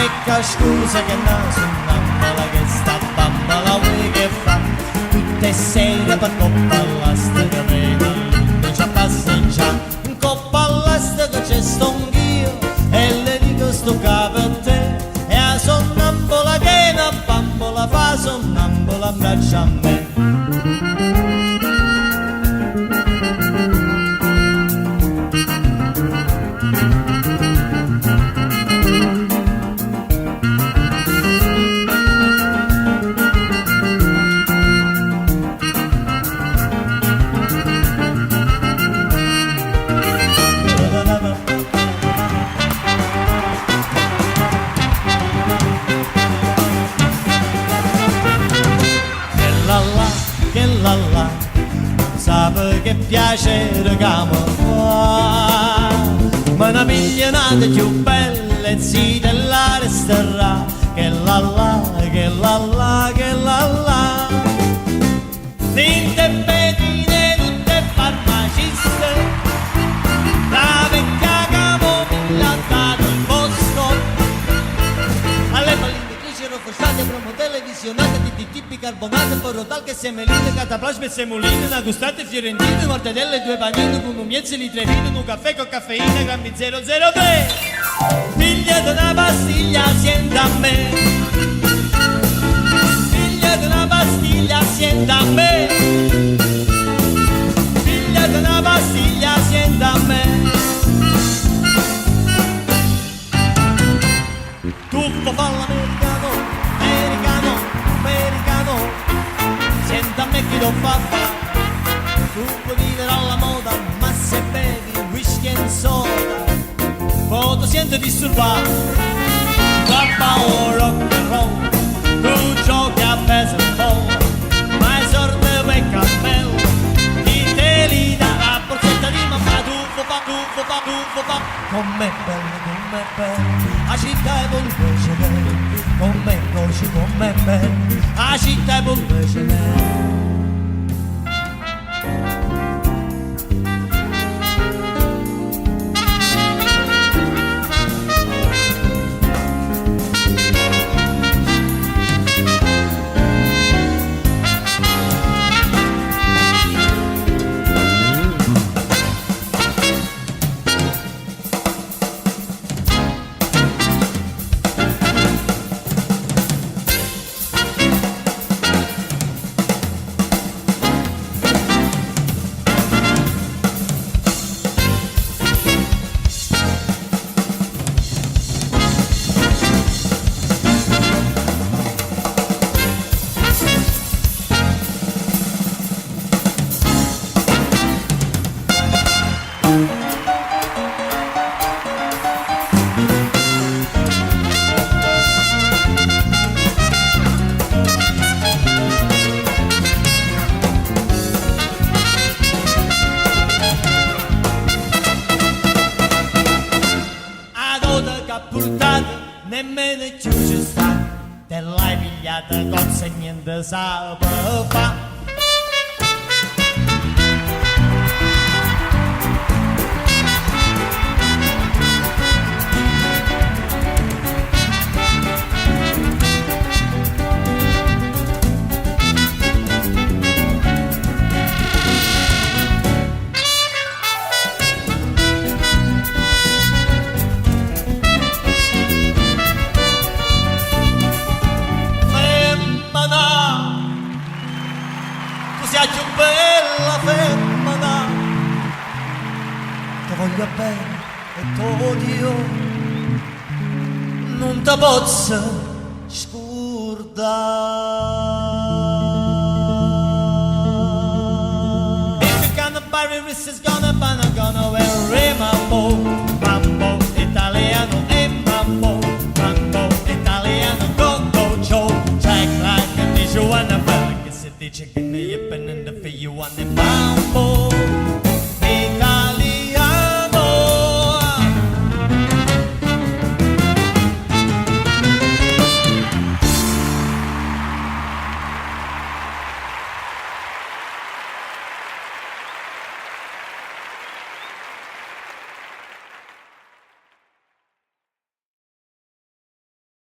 Ecco scusa che naso innammola che sta bambola vuoi che fa tutte sere per coppa all'asta che vedi non c'ha passeggiare in coppa all'asta che c'è sto anch'io e le dico sto capo a te e a sonnambola che una bambola fa sonnambola abbraccia a me. Che la la, sape che piacere che mi fa, ma una migliorata più bella e si della resterà, che la la, che la la, che la la. Ninte pedine tutte farmaciste, la vecchia camomilla ha dato il posto, alle palline rafforzate, promo televisionate, di bicarbonate, porotal che semeline, cataplasma e semoline, una gustate fiorentine, mortadelle, due panini, con un miezzi tre vini, un caffè con caffeina, grammi 003. Figlia di una pastiglia, sienta a me. Figlia di una pastiglia, sienta a me. Figlia di una pastiglia, sienta a me. Tuffo fa l'americano, americano, americano, senta a me chi lo fa fa, tu puoi vivere alla moda, ma se bevi whisky e soda, poi ti senti disturbato, papà o rock and roll, tu giochi a baseball, ma esorte per cappello, chi te li dà la borsetta di mamma, tuffo fa, com'è bello, a città è volgere, con me così come me, a città è volgere. Nemmeno più ci sta, te l'hai pigliata cosa e niente sa fa. Sia più bella femmina, ti voglio bene e ti odio, non ti posso scordare.